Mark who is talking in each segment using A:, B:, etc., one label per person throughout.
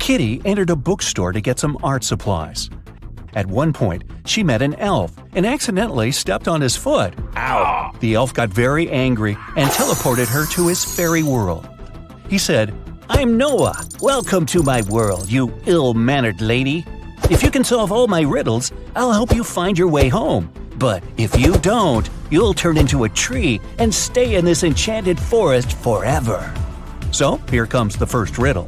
A: Kitty entered a bookstore to get some art supplies. At one point, she met an elf and accidentally stepped on his foot. Ow! The elf got very angry and teleported her to his fairy world. He said, "I'm Noah. Welcome to my world, you ill-mannered lady. If you can solve all my riddles, I'll help you find your way home. But if you don't, you'll turn into a tree and stay in this enchanted forest forever." So, here comes the first riddle.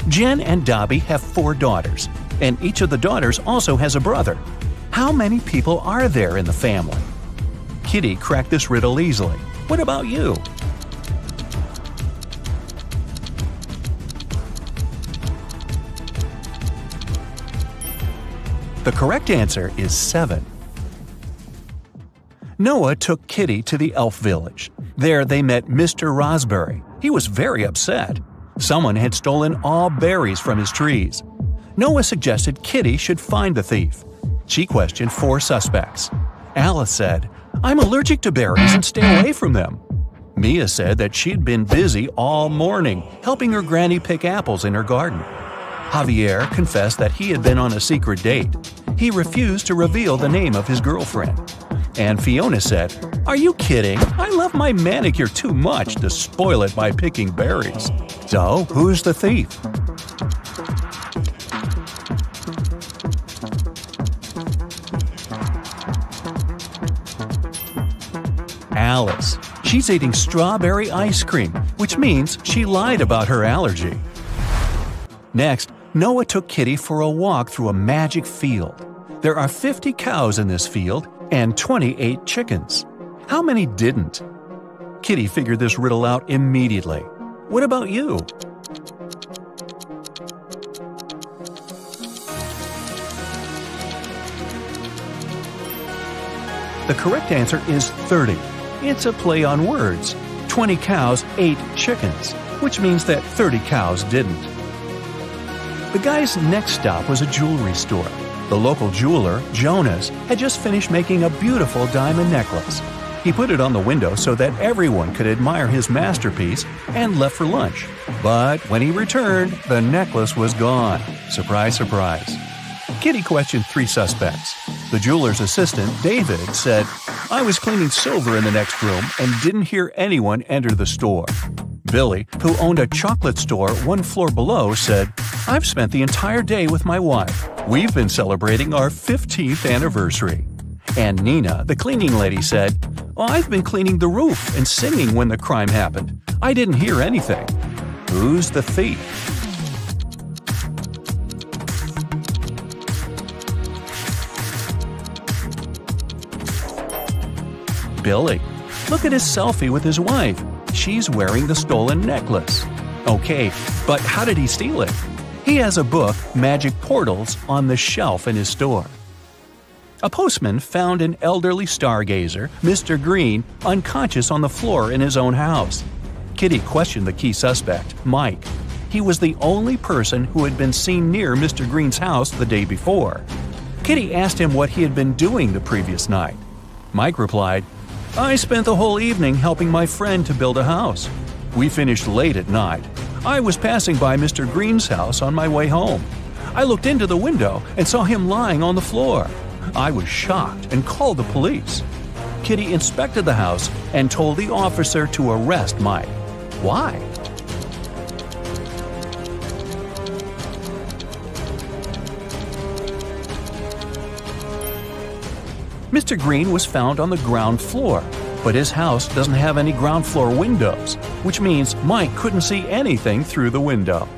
A: Jen and Dobby have 4 daughters, and each of the daughters also has a brother. How many people are there in the family? Kitty cracked this riddle easily. What about you? The correct answer is 7. Noah took Kitty to the elf village. There they met Mr. Raspberry. He was very upset. Someone had stolen all berries from his trees. Noah suggested Kitty should find the thief. She questioned 4 suspects. Alice said, "I'm allergic to berries and stay away from them." Mia said that she'd been busy all morning helping her granny pick apples in her garden. Javier confessed that he had been on a secret date. He refused to reveal the name of his girlfriend. And Fiona said, "Are you kidding? I love my manicure too much to spoil it by picking berries." So, who's the thief? Alice. She's eating strawberry ice cream, which means she lied about her allergy. Next, Noah took Kitty for a walk through a magic field. There are 50 cows in this field and 28 chickens. How many didn't? Kitty figured this riddle out immediately. What about you? The correct answer is 30. It's a play on words. 20 cows ate chickens, which means that 30 cows didn't. The guy's next stop was a jewelry store. The local jeweler, Jonas, had just finished making a beautiful diamond necklace. He put it on the window so that everyone could admire his masterpiece and left for lunch. But when he returned, the necklace was gone. Surprise, surprise. Kitty questioned 3 suspects. The jeweler's assistant, David, said, "I was cleaning silver in the next room and didn't hear anyone enter the store." Billy, who owned a chocolate store 1 floor below, said, "I've spent the entire day with my wife. We've been celebrating our 15th anniversary." And Nina, the cleaning lady, said, "I've been cleaning the roof and singing when the crime happened. I didn't hear anything." Who's the thief? Billy. Look at his selfie with his wife. She's wearing the stolen necklace. Okay, but how did he steal it? He has a book, Magic Portals, on the shelf in his store. A postman found an elderly stargazer, Mr. Green, unconscious on the floor in his own house. Kitty questioned the key suspect, Mike. He was the only person who had been seen near Mr. Green's house the day before. Kitty asked him what he had been doing the previous night. Mike replied, "I spent the whole evening helping my friend to build a house. We finished late at night. I was passing by Mr. Green's house on my way home. I looked into the window and saw him lying on the floor. I was shocked and called the police." Kitty inspected the house and told the officer to arrest Mike. Why? Mr. Green was found on the ground floor, but his house doesn't have any ground floor windows, which means Mike couldn't see anything through the window.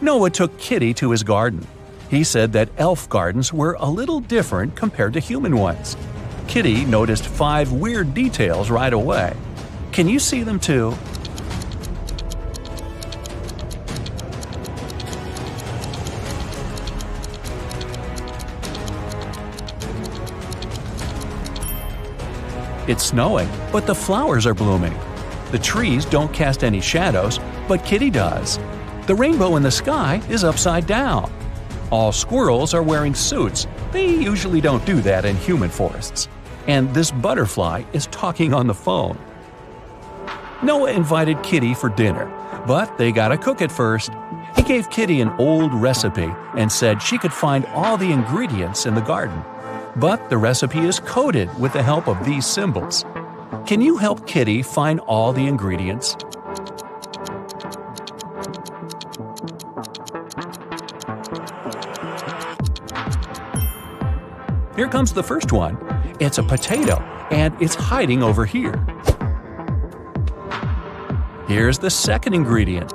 A: Noah took Kitty to his garden. He said that elf gardens were a little different compared to human ones. Kitty noticed 5 weird details right away. Can you see them too? It's snowing, but the flowers are blooming. The trees don't cast any shadows, but Kitty does. The rainbow in the sky is upside down. All squirrels are wearing suits. They usually don't do that in human forests. And this butterfly is talking on the phone. Noah invited Kitty for dinner, but they gotta cook it first. He gave Kitty an old recipe and said she could find all the ingredients in the garden. But the recipe is coded with the help of these symbols. Can you help Kitty find all the ingredients? Here comes the first one. It's a potato, and it's hiding over here. Here's the second ingredient.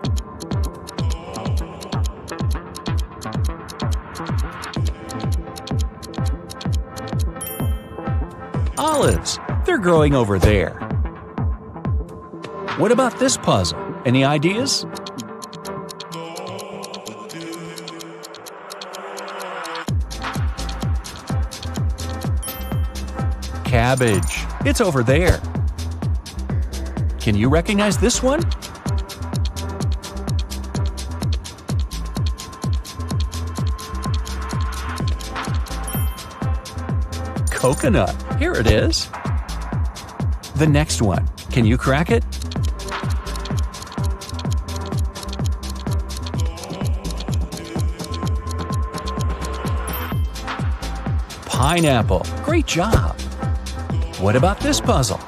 A: Olives. They're growing over there. What about this puzzle? Any ideas? Cabbage. It's over there. Can you recognize this one? Coconut. Here it is. The next one. Can you crack it? Pineapple. Great job. What about this puzzle?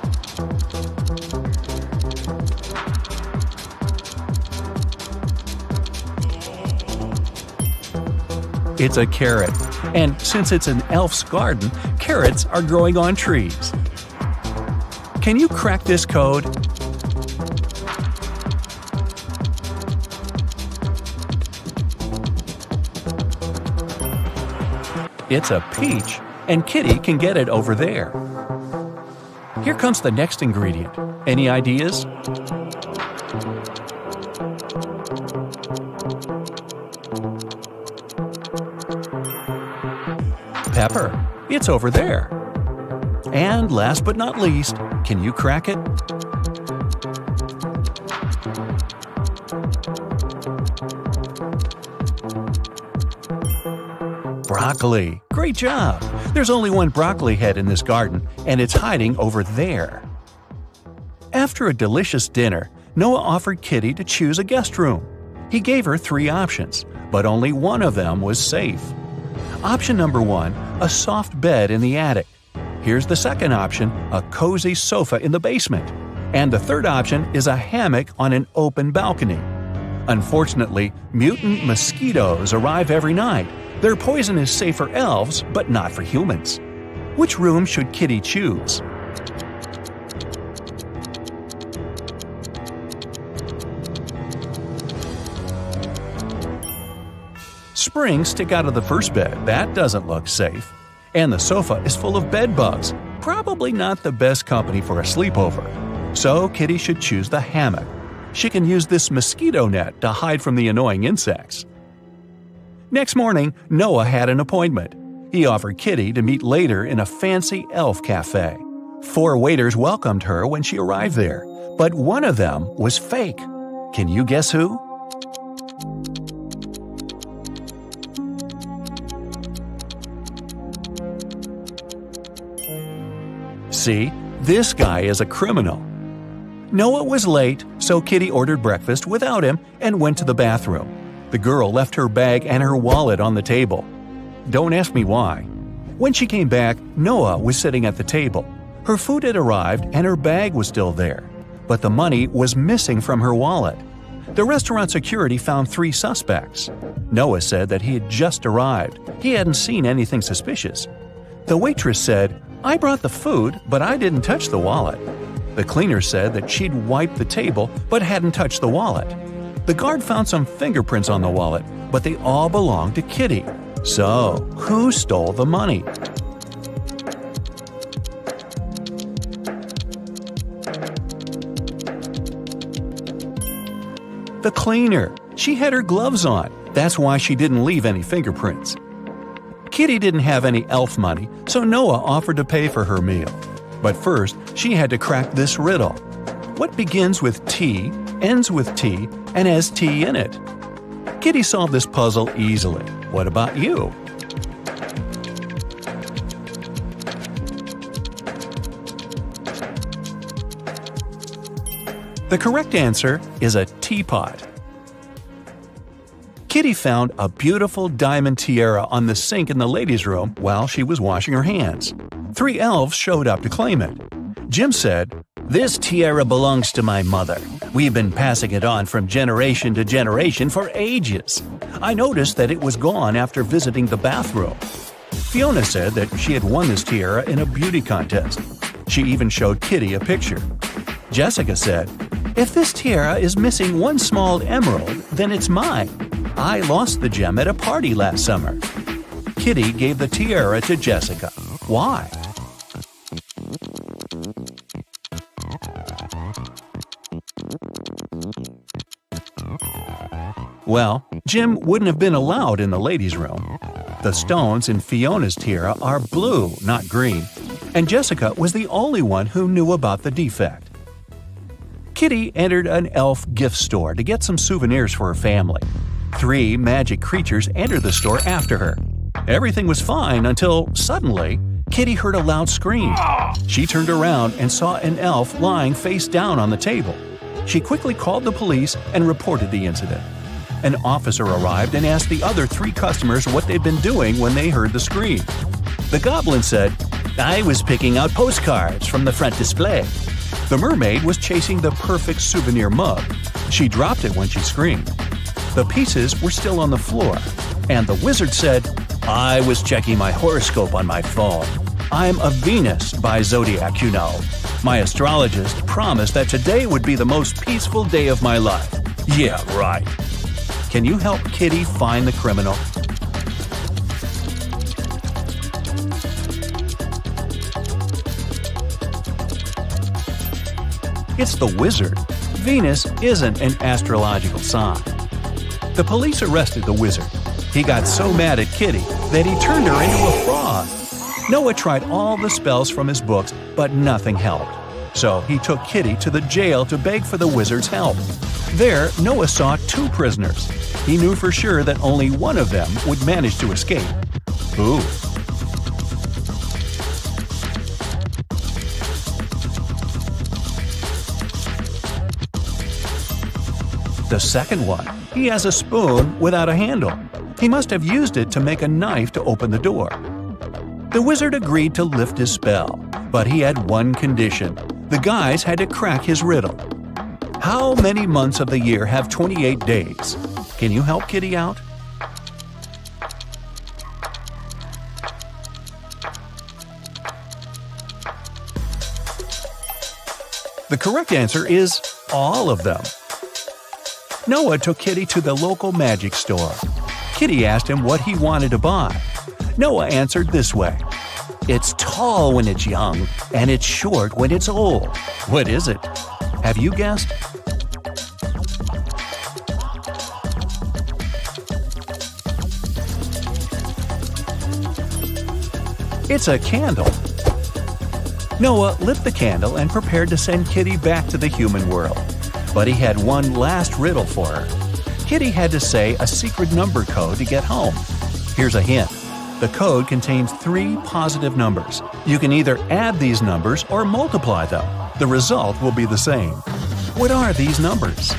A: It's a carrot. And since it's an elf's garden, carrots are growing on trees. Can you crack this code? It's a peach, and Kitty can get it over there. Here comes the next ingredient. Any ideas? Pepper. It's over there. And last but not least, can you crack it? Broccoli. Great job! There's only one broccoli head in this garden, and it's hiding over there. After a delicious dinner, Noah offered Kitty to choose a guest room. He gave her 3 options, but only one of them was safe. Option number 1, a soft bed in the attic. Here's the second option, a cozy sofa in the basement. And the third option is a hammock on an open balcony. Unfortunately, mutant mosquitoes arrive every night. Their poison is safe for elves, but not for humans. Which room should Kitty choose? Springs stick out of the first bed. That doesn't look safe. And the sofa is full of bed bugs. Probably not the best company for a sleepover. So Kitty should choose the hammock. She can use this mosquito net to hide from the annoying insects. Next morning, Noah had an appointment. He offered Kitty to meet later in a fancy elf cafe. 4 waiters welcomed her when she arrived there, but one of them was fake. Can you guess who? See, this guy is a criminal. Noah was late, so Kitty ordered breakfast without him and went to the bathroom. The girl left her bag and her wallet on the table. Don't ask me why. When she came back, Noah was sitting at the table. Her food had arrived and her bag was still there, but the money was missing from her wallet. The restaurant security found 3 suspects. Noah said that he had just arrived. He hadn't seen anything suspicious. The waitress said, "I brought the food, but I didn't touch the wallet." The cleaner said that she'd wiped the table but hadn't touched the wallet. The guard found some fingerprints on the wallet, but they all belonged to Kitty. So, who stole the money? The cleaner. She had her gloves on. That's why she didn't leave any fingerprints. Kitty didn't have any elf money, so Noah offered to pay for her meal. But first, she had to crack this riddle. What begins with T, ends with T, and has T in it? Kitty solved this puzzle easily. What about you? The correct answer is a teapot. Kitty found a beautiful diamond tiara on the sink in the ladies' room while she was washing her hands. 3 elves showed up to claim it. Jim said, "This tiara belongs to my mother. We've been passing it on from generation to generation for ages. I noticed that it was gone after visiting the bathroom." Fiona said that she had won this tiara in a beauty contest. She even showed Kitty a picture. Jessica said, "If this tiara is missing one small emerald, then it's mine. I lost the gem at a party last summer." Kitty gave the tiara to Jessica. Why? Well, Jim wouldn't have been allowed in the ladies' room. The stones in Fiona's tiara are blue, not green, and Jessica was the only one who knew about the defect. Kitty entered an elf gift store to get some souvenirs for her family. 3 magic creatures entered the store after her. Everything was fine until, suddenly, Kitty heard a loud scream. She turned around and saw an elf lying face down on the table. She quickly called the police and reported the incident. An officer arrived and asked the other 3 customers what they'd been doing when they heard the scream. The goblin said, "I was picking out postcards from the front display." The mermaid was chasing the perfect souvenir mug. She dropped it when she screamed. The pieces were still on the floor, and the wizard said, "I was checking my horoscope on my phone. I'm a Venus by zodiac, you know. My astrologist promised that today would be the most peaceful day of my life." Yeah, right. Can you help Kitty find the criminal? It's the wizard. Venus isn't an astrological sign. The police arrested the wizard. He got so mad at Kitty that he turned her into a frog. Noah tried all the spells from his books, but nothing helped. So he took Kitty to the jail to beg for the wizard's help. There, Noah saw 2 prisoners. He knew for sure that only one of them would manage to escape. Ooh. The second one, he has a spoon without a handle. He must have used it to make a knife to open the door. The wizard agreed to lift his spell, but he had one condition. The guys had to crack his riddle. How many months of the year have 28 days? Can you help Kitty out? The correct answer is all of them. Noah took Kitty to the local magic store. Kitty asked him what he wanted to buy. Noah answered this way, "It's tall when it's young, and it's short when it's old." What is it? Have you guessed? It's a candle. Noah lit the candle and prepared to send Kitty back to the human world. But he had one last riddle for her. Kitty had to say a secret number code to get home. Here's a hint. The code contains 3 positive numbers. You can either add these numbers or multiply them. The result will be the same. What are these numbers?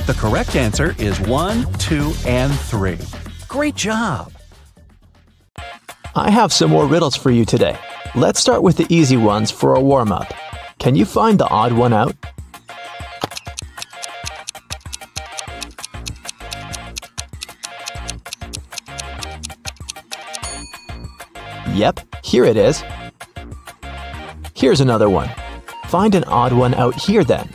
A: The correct answer is 1, 2, and 3. Great job!
B: I have some more riddles for you today. Let's start with the easy ones for a warm-up. Can you find the odd one out? Yep, here it is. Here's another one. Find an odd one out here then.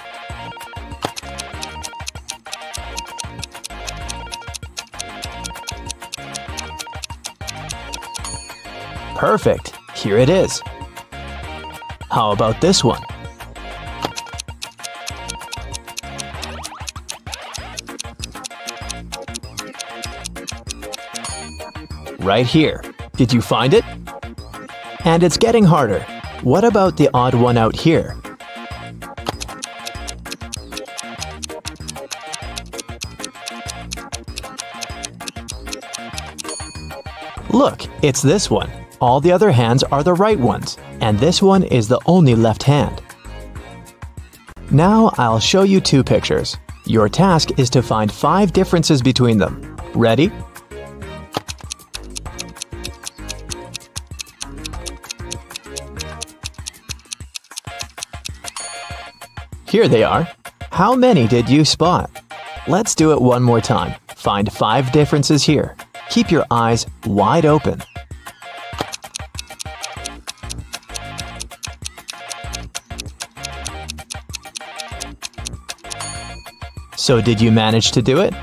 B: Perfect, here it is. How about this one? Right here. Did you find it? And it's getting harder. What about the odd one out here? Look, it's this one. All the other hands are the right ones, and this one is the only left hand. Now I'll show you two pictures. Your task is to find 5 differences between them. Ready? Here they are. How many did you spot? Let's do it one more time. Find 5 differences here. Keep your eyes wide open. So did you manage to do it?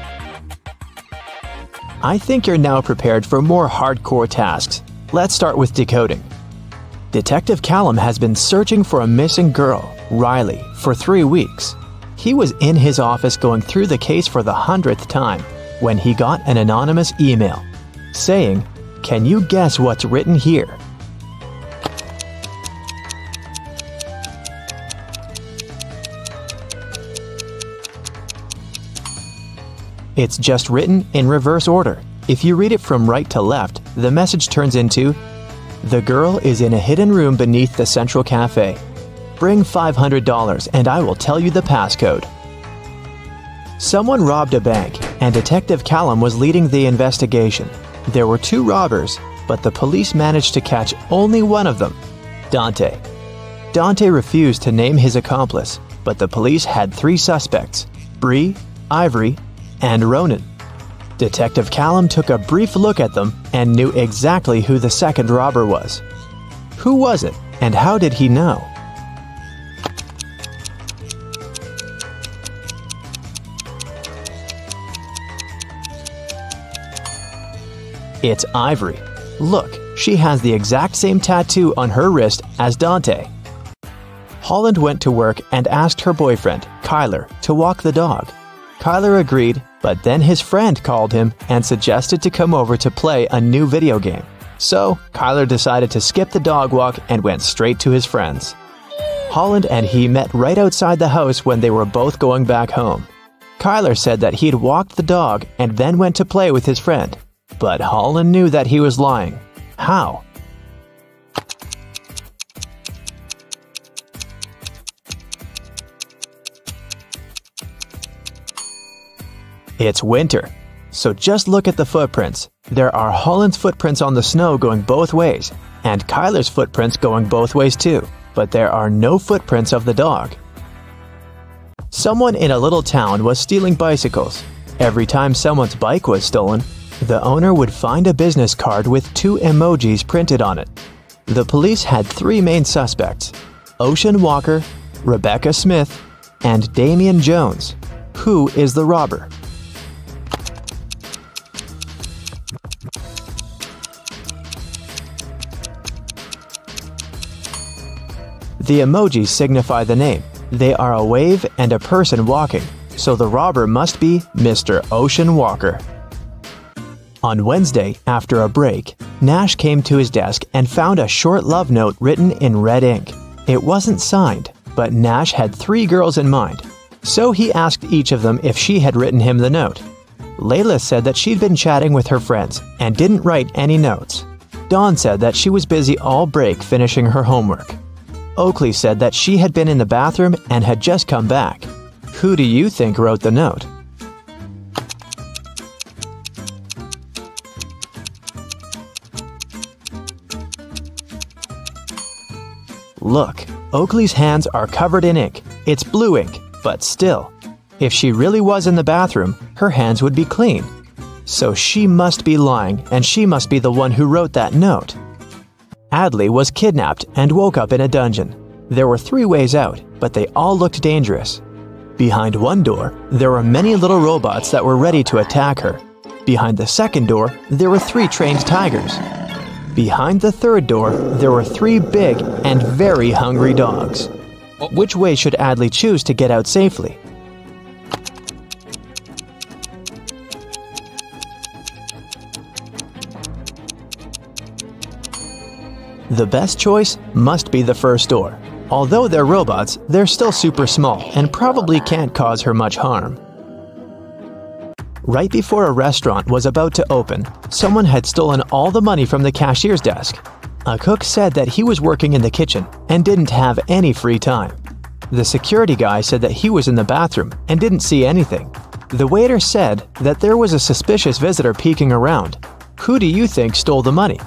B: I think you're now prepared for more hardcore tasks. Let's start with decoding. Detective Callum has been searching for a missing girl, Riley, for 3 weeks. He was in his office going through the case for the 100th time when he got an anonymous email saying, "Can you guess what's written here?" It's just written in reverse order. If you read it from right to left, the message turns into, "The girl is in a hidden room beneath the Central Cafe. Bring $500 and I will tell you the passcode." Someone robbed a bank, and Detective Callum was leading the investigation. There were 2 robbers, but the police managed to catch only one of them, Dante. Dante refused to name his accomplice, but the police had 3 suspects, Bree, Ivory, and Ronan. Detective Callum took a brief look at them and knew exactly who the second robber was. Who was it, and how did he know? It's Ivory. Look, she has the exact same tattoo on her wrist as Dante. Holland went to work and asked her boyfriend, Kyler, to walk the dog. Kyler agreed, but then his friend called him and suggested to come over to play a new video game. So, Kyler decided to skip the dog walk and went straight to his friends. Holland and he met right outside the house when they were both going back home. Kyler said that he'd walked the dog and then went to play with his friend. But Holland knew that he was lying. How? It's winter, so just look at the footprints. There are Holland's footprints on the snow going both ways, and Kyler's footprints going both ways too, but there are no footprints of the dog. Someone in a little town was stealing bicycles. Every time someone's bike was stolen, the owner would find a business card with 2 emojis printed on it. The police had 3 main suspects, Ocean Walker, Rebecca Smith, and Damian Jones. Who is the robber? The emojis signify the name. They are a wave and a person walking, so the robber must be Mr. Ocean Walker. On Wednesday, after a break, Nash came to his desk and found a short love note written in red ink. It wasn't signed, but Nash had 3 girls in mind, so he asked each of them if she had written him the note. Layla said that she'd been chatting with her friends and didn't write any notes. Dawn said that she was busy all break finishing her homework. Oakley said that she had been in the bathroom and had just come back. Who do you think wrote the note? Look, Oakley's hands are covered in ink. It's blue ink, but still. If she really was in the bathroom, her hands would be clean. So she must be lying, and she must be the one who wrote that note. Adley was kidnapped and woke up in a dungeon. There were 3 ways out, but they all looked dangerous. Behind one door, there were many little robots that were ready to attack her. Behind the second door, there were 3 trained tigers. Behind the third door, there were 3 big and very hungry dogs. Which way should Adley choose to get out safely? The best choice must be the first door. Although they're robots, they're still super small and probably can't cause her much harm. Right before a restaurant was about to open, someone had stolen all the money from the cashier's desk. A cook said that he was working in the kitchen and didn't have any free time. The security guy said that he was in the bathroom and didn't see anything. The waiter said that there was a suspicious visitor peeking around. Who do you think stole the money?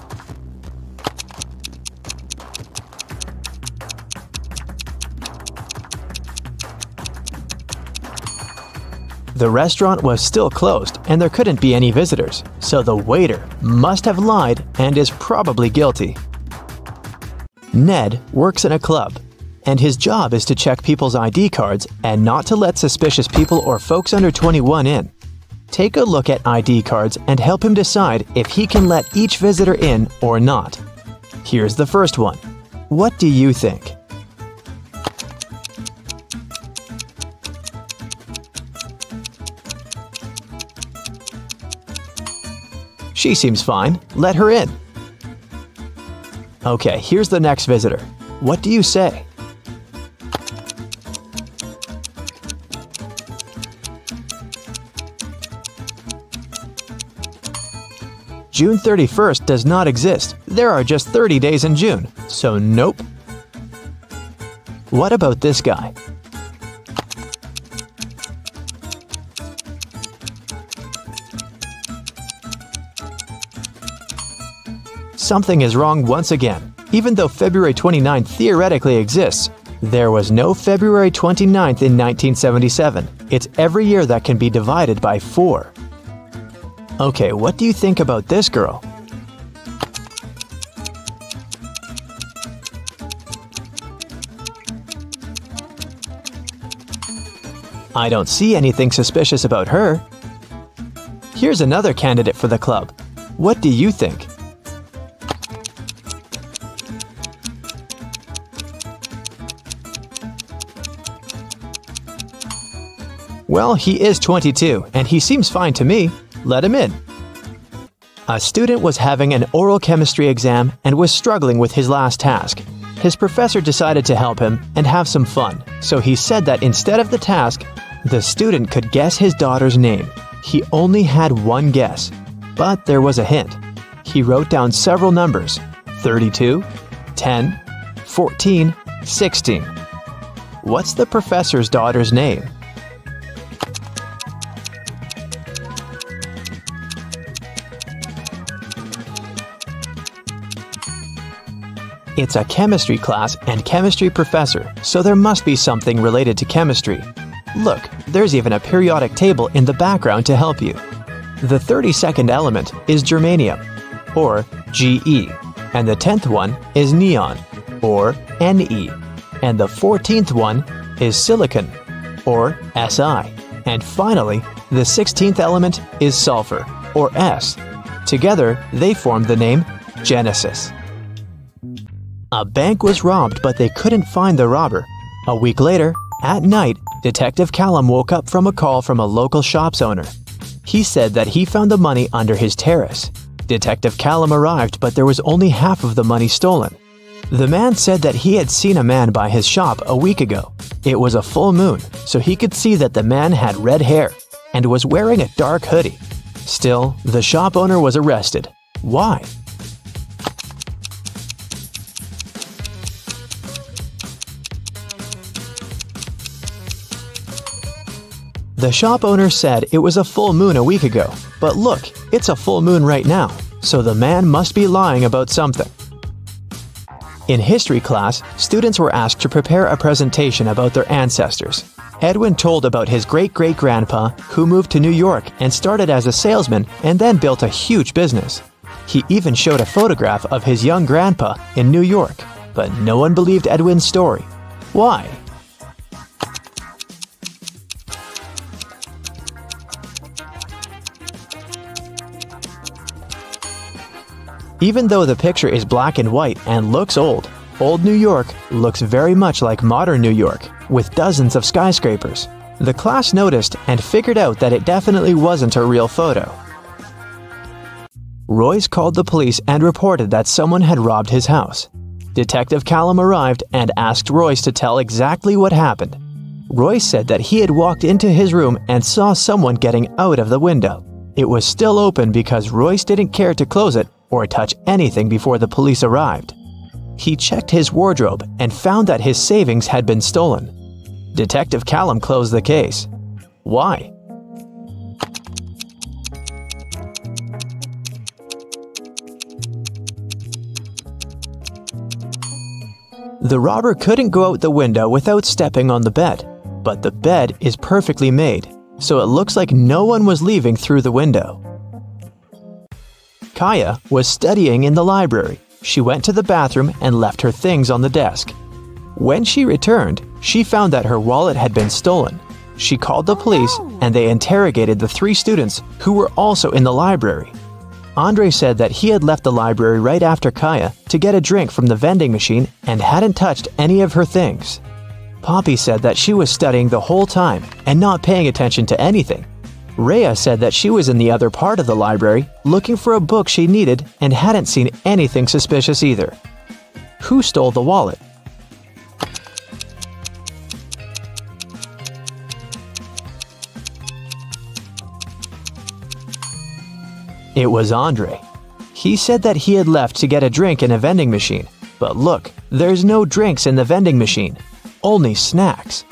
B: The restaurant was still closed and there couldn't be any visitors, so the waiter must have lied and is probably guilty. Ned works in a club, and his job is to check people's ID cards and not to let suspicious people or folks under 21 in. Take a look at ID cards and help him decide if he can let each visitor in or not. Here's the first one. What do you think? She seems fine. Let her in. Okay, here's the next visitor. What do you say? June 31st does not exist. There are just 30 days in June, so nope. What about this guy? Something is wrong once again. Even though February 29th theoretically exists, there was no February 29th in 1977. It's every year that can be divided by 4. Okay, what do you think about this girl? I don't see anything suspicious about her. Here's another candidate for the club. What do you think? Well, he is 22, and he seems fine to me. Let him in. A student was having an oral chemistry exam and was struggling with his last task. His professor decided to help him and have some fun, so he said that instead of the task, the student could guess his daughter's name. He only had one guess, but there was a hint. He wrote down several numbers: 32, 10, 14, 16. What's the professor's daughter's name? It's a chemistry class and chemistry professor, so there must be something related to chemistry. Look, there's even a periodic table in the background to help you. The 32nd element is germanium, or Ge, and the 10th one is neon, or Ne, and the 14th one is silicon, or Si, and finally, the 16th element is sulfur, or S. Together, they form the name Genesis. A bank was robbed, but they couldn't find the robber. A week later, at night, Detective Callum woke up from a call from a local shop's owner. He said that he found the money under his terrace. Detective Callum arrived, but there was only half of the money stolen. The man said that he had seen a man by his shop a week ago. It was a full moon, so he could see that the man had red hair and was wearing a dark hoodie. Still, the shop owner was arrested. Why? The shop owner said it was a full moon a week ago, but look, it's a full moon right now, so the man must be lying about something. In history class, students were asked to prepare a presentation about their ancestors. Edwin told about his great-great-grandpa who moved to New York and started as a salesman and then built a huge business. He even showed a photograph of his young grandpa in New York, but no one believed Edwin's story. Why? Even though the picture is black and white and looks old, old New York looks very much like modern New York, with dozens of skyscrapers. The class noticed and figured out that it definitely wasn't a real photo. Royce called the police and reported that someone had robbed his house. Detective Callum arrived and asked Royce to tell exactly what happened. Roy said that he had walked into his room and saw someone getting out of the window. It was still open because Royce didn't care to close it or touch anything before the police arrived. He checked his wardrobe and found that his savings had been stolen. Detective Callum closed the case. Why? The robber couldn't go out the window without stepping on the bed, but the bed is perfectly made, so it looks like no one was leaving through the window. Kaya was studying in the library. She went to the bathroom and left her things on the desk. When she returned, she found that her wallet had been stolen. She called the police and they interrogated the 3 students who were also in the library. Andre said that he had left the library right after Kaya to get a drink from the vending machine and hadn't touched any of her things. Poppy said that she was studying the whole time and not paying attention to anything. Rhea said that she was in the other part of the library looking for a book she needed and hadn't seen anything suspicious either. Who stole the wallet? It was Andre. He said that he had left to get a drink in a vending machine, but look, there's no drinks in the vending machine, only snacks.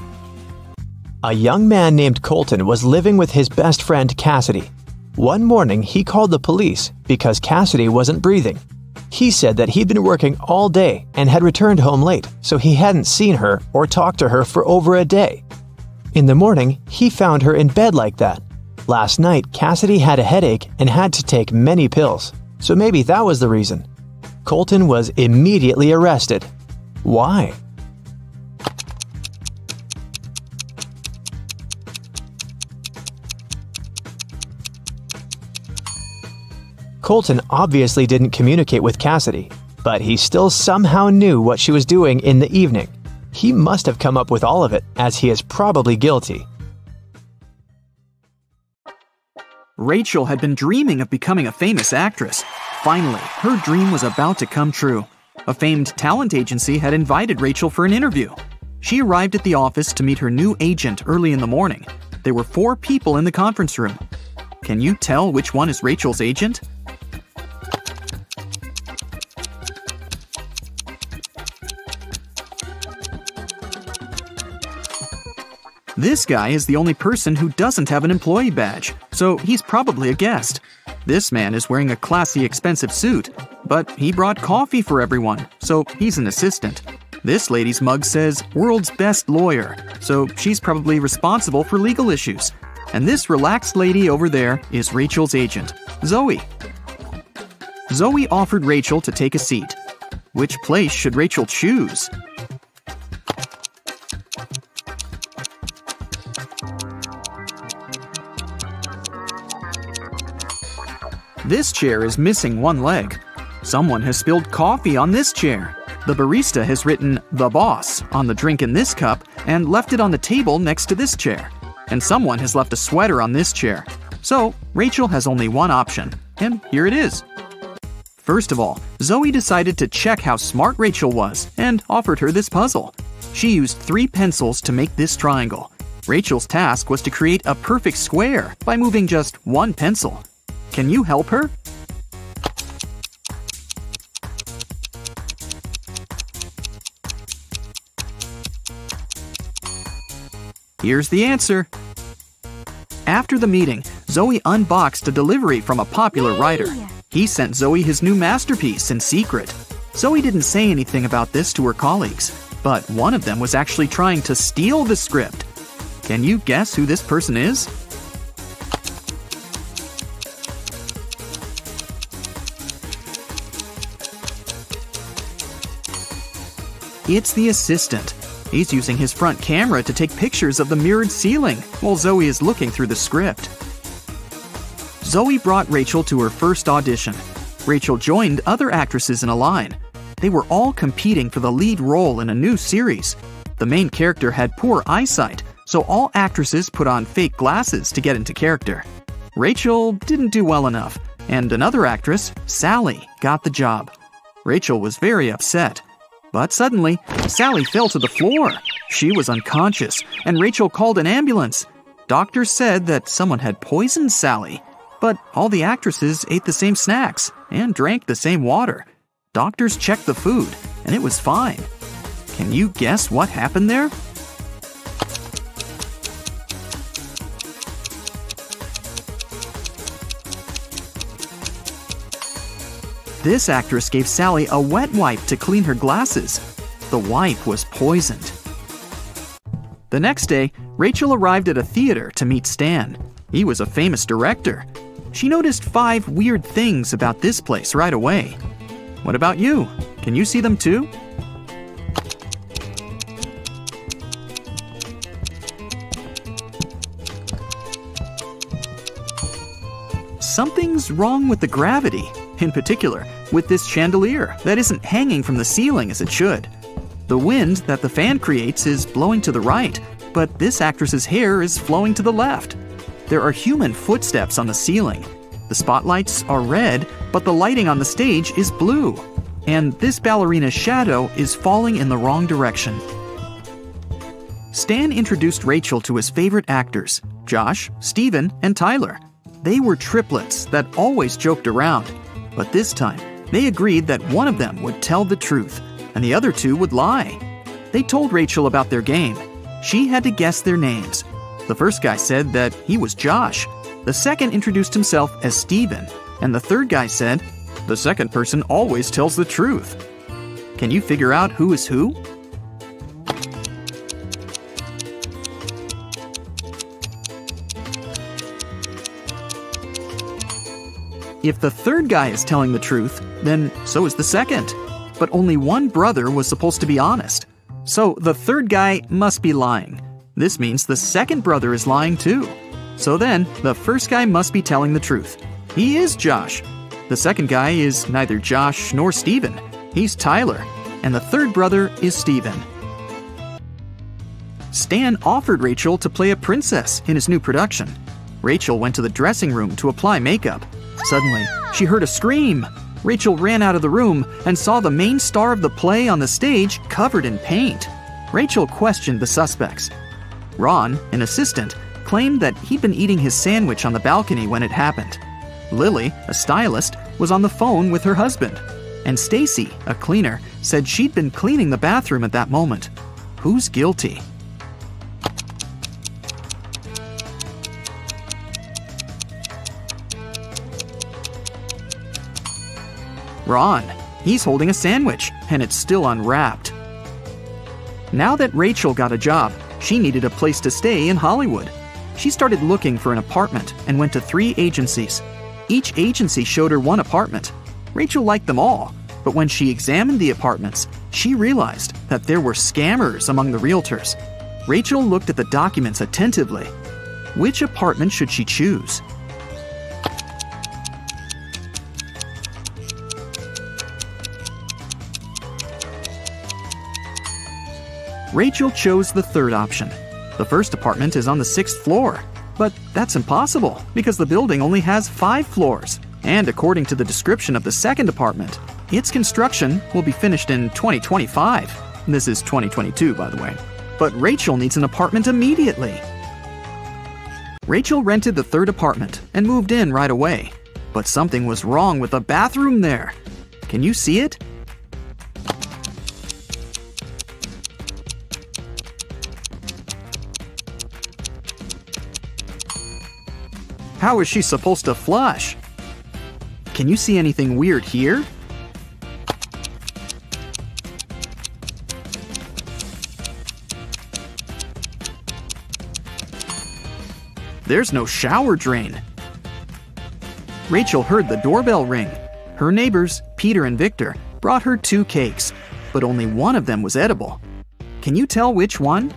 B: A young man named Colton was living with his best friend Cassidy. One morning, he called the police because Cassidy wasn't breathing. He said that he'd been working all day and had returned home late, so he hadn't seen her or talked to her for over a day. In the morning, he found her in bed like that. Last night, Cassidy had a headache and had to take many pills, so maybe that was the reason. Colton was immediately arrested. Why? Colton obviously didn't communicate with Cassidy, but he still somehow knew what she was doing in the evening. He must have come up with all of it, as he is probably guilty.
C: Rachel had been dreaming of becoming a famous actress. Finally, her dream was about to come true. A famed talent agency had invited Rachel for an interview. She arrived at the office to meet her new agent early in the morning. There were 4 people in the conference room. Can you tell which one is Rachel's agent? This guy is the only person who doesn't have an employee badge, so he's probably a guest. This man is wearing a classy, expensive suit, but he brought coffee for everyone, so he's an assistant. This lady's mug says, "World's Best Lawyer," so she's probably responsible for legal issues. And this relaxed lady over there is Rachel's agent, Zoe. Zoe offered Rachel to take a seat. Which place should Rachel choose? This chair is missing one leg. Someone has spilled coffee on this chair. The barista has written "The Boss" on the drink in this cup and left it on the table next to this chair. And someone has left a sweater on this chair. So, Rachel has only one option, and here it is. First of all, Zoe decided to check how smart Rachel was and offered her this puzzle. She used 3 pencils to make this triangle. Rachel's task was to create a perfect square by moving just 1 pencil. Can you help her? Here's the answer. After the meeting, Zoe unboxed a delivery from a popular writer. He sent Zoe his new masterpiece in secret. Zoe didn't say anything about this to her colleagues, but one of them was actually trying to steal the script. Can you guess who this person is? It's the assistant. He's using his front camera to take pictures of the mirrored ceiling while Zoe is looking through the script. Zoe brought Rachel to her first audition. Rachel joined other actresses in a line. They were all competing for the lead role in a new series. The main character had poor eyesight, so all actresses put on fake glasses to get into character. Rachel didn't do well enough, and another actress, Sally, got the job. Rachel was very upset. But suddenly, Sally fell to the floor. She was unconscious, and Rachel called an ambulance. Doctors said that someone had poisoned Sally. But all the actresses ate the same snacks and drank the same water. Doctors checked the food, and it was fine. Can you guess what happened there? This actress gave Sally a wet wipe to clean her glasses. The wipe was poisoned. The next day, Rachel arrived at a theater to meet Stan. He was a famous director. She noticed 5 weird things about this place right away. What about you? Can you see them too? Something's wrong with the gravity. In particular, with this chandelier that isn't hanging from the ceiling as it should. The wind that the fan creates is blowing to the right, but this actress's hair is flowing to the left. There are human footsteps on the ceiling. The spotlights are red, but the lighting on the stage is blue. And this ballerina's shadow is falling in the wrong direction. Stan introduced Rachel to his favorite actors, Josh, Steven, and Tyler. They were triplets that always joked around. But this time, they agreed that one of them would tell the truth, and the other 2 would lie. They told Rachel about their game. She had to guess their names. The first guy said that he was Josh. The second introduced himself as Steven. And the third guy said, "The second person always tells the truth." Can you figure out who is who? If the third guy is telling the truth, then so is the second. But only one brother was supposed to be honest. So the third guy must be lying. This means the second brother is lying too. So then, the first guy must be telling the truth. He is Josh. The second guy is neither Josh nor Steven. He's Tyler. And the third brother is Steven. Stan offered Rachel to play a princess in his new production. Rachel went to the dressing room to apply makeup. Suddenly, she heard a scream. Rachel ran out of the room and saw the main star of the play on the stage covered in paint. Rachel questioned the suspects. Ron, an assistant, claimed that he'd been eating his sandwich on the balcony when it happened. Lily, a stylist, was on the phone with her husband. And Stacy, a cleaner, said she'd been cleaning the bathroom at that moment. Who's guilty? Ron. He's holding a sandwich, and it's still unwrapped. Now that Rachel got a job, she needed a place to stay in Hollywood. She started looking for an apartment and went to 3 agencies. Each agency showed her one apartment. Rachel liked them all, but when she examined the apartments, she realized that there were scammers among the realtors. Rachel looked at the documents attentively. Which apartment should she choose? Rachel chose the third option. The first apartment is on the 6th floor. But that's impossible because the building only has 5 floors. And according to the description of the second apartment, its construction will be finished in 2025. This is 2022, by the way. But Rachel needs an apartment immediately. Rachel rented the third apartment and moved in right away. But something was wrong with the bathroom there. Can you see it? How is she supposed to flush? Can you see anything weird here? There's no shower drain. Rachel heard the doorbell ring. Her neighbors, Peter and Victor, brought her 2 cakes, but only one of them was edible. Can you tell which one?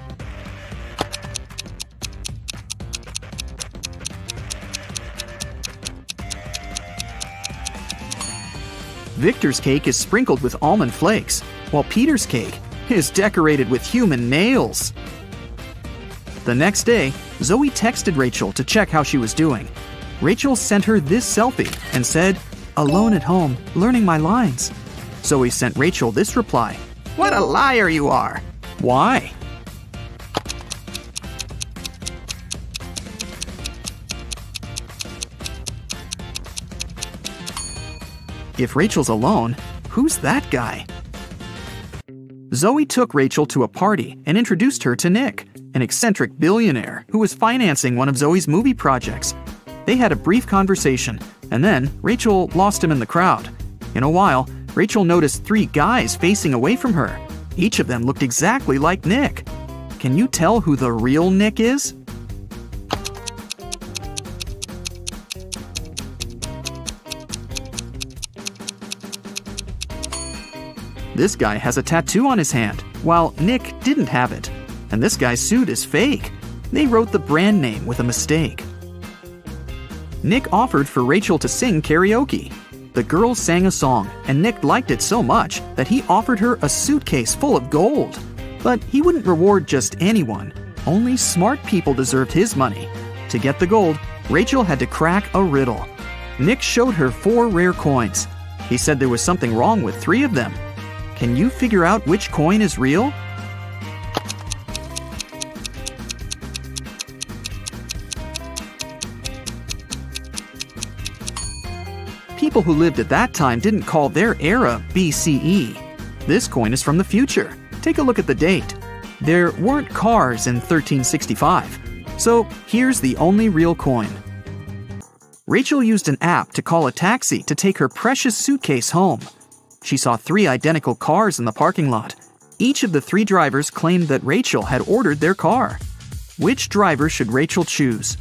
C: Victor's cake is sprinkled with almond flakes, while Peter's cake is decorated with human nails. The next day, Zoe texted Rachel to check how she was doing. Rachel sent her this selfie and said, "Alone at home, learning my lines." Zoe sent Rachel this reply, What a liar you are! Why? If Rachel's alone, who's that guy? Zoe took Rachel to a party and introduced her to Nick, an eccentric billionaire who was financing one of Zoe's movie projects. They had a brief conversation, and then Rachel lost him in the crowd. In a while, Rachel noticed 3 guys facing away from her. Each of them looked exactly like Nick. Can you tell who the real Nick is? This guy has a tattoo on his hand, while Nick didn't have it. And this guy's suit is fake. They wrote the brand name with a mistake. Nick offered for Rachel to sing karaoke. The girls sang a song, and Nick liked it so much that he offered her a suitcase full of gold. But he wouldn't reward just anyone. Only smart people deserved his money. To get the gold, Rachel had to crack a riddle. Nick showed her 4 rare coins. He said there was something wrong with 3 of them. Can you figure out which coin is real? People who lived at that time didn't call their era BCE. This coin is from the future. Take a look at the date. There weren't cars in 1365. So here's the only real coin. Rachel used an app to call a taxi to take her precious suitcase home. She saw 3 identical cars in the parking lot. Each of the 3 drivers claimed that Rachel had ordered their car. Which driver should Rachel choose?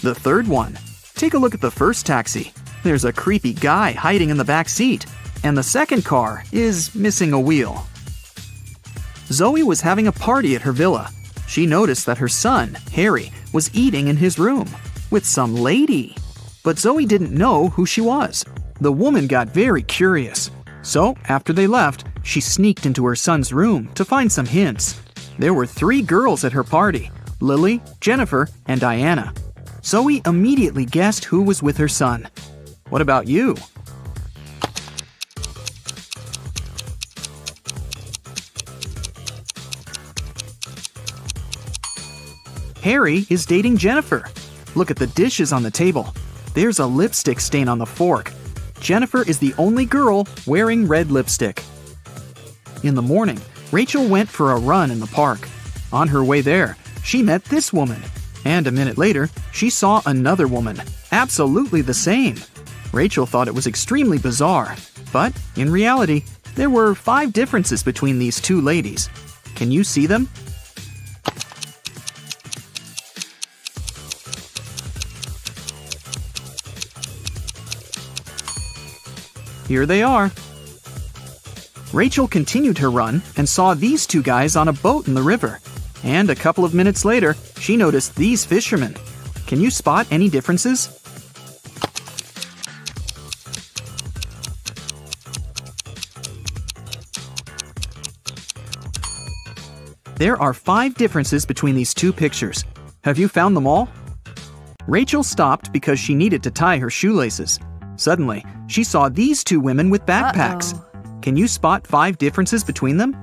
C: The third one. Take a look at the first taxi. There's a creepy guy hiding in the back seat, and the second car is missing a wheel. Zoe was having a party at her villa. She noticed that her son, Harry, was eating in his room with some lady. But Zoe didn't know who she was. The woman got very curious. So, after they left, she sneaked into her son's room to find some hints. There were 3 girls at her party: Lily, Jennifer, and Diana. Zoe immediately guessed who was with her son. What about you? Harry is dating Jennifer. Look at the dishes on the table. There's a lipstick stain on the fork. Jennifer is the only girl wearing red lipstick. In the morning, Rachel went for a run in the park. On her way there, she met this woman. And a minute later, she saw another woman, absolutely the same. Rachel thought it was extremely bizarre. But in reality, there were 5 differences between these 2 ladies. Can you see them? Here they are. Rachel continued her run and saw these 2 guys on a boat in the river. And a couple of minutes later, she noticed these fishermen. Can you spot any differences? There are 5 differences between these 2 pictures. Have you found them all? Rachel stopped because she needed to tie her shoelaces. Suddenly, she saw these 2 women with backpacks. Can you spot 5 differences between them?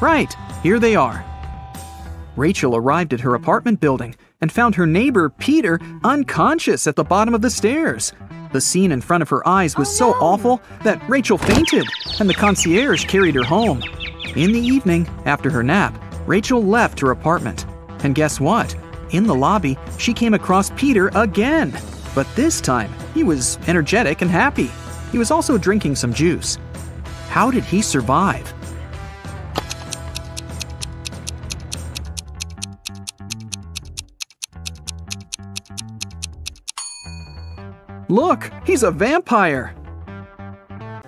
C: Right, here they are. Rachel arrived at her apartment building and found her neighbor, Peter, unconscious at the bottom of the stairs. The scene in front of her eyes was so awful that Rachel fainted, and the concierge carried her home. In the evening, after her nap, Rachel left her apartment. And guess what? In the lobby, she came across Peter again. But this time, he was energetic and happy. He was also drinking some juice. How did he survive? Look, he's a vampire!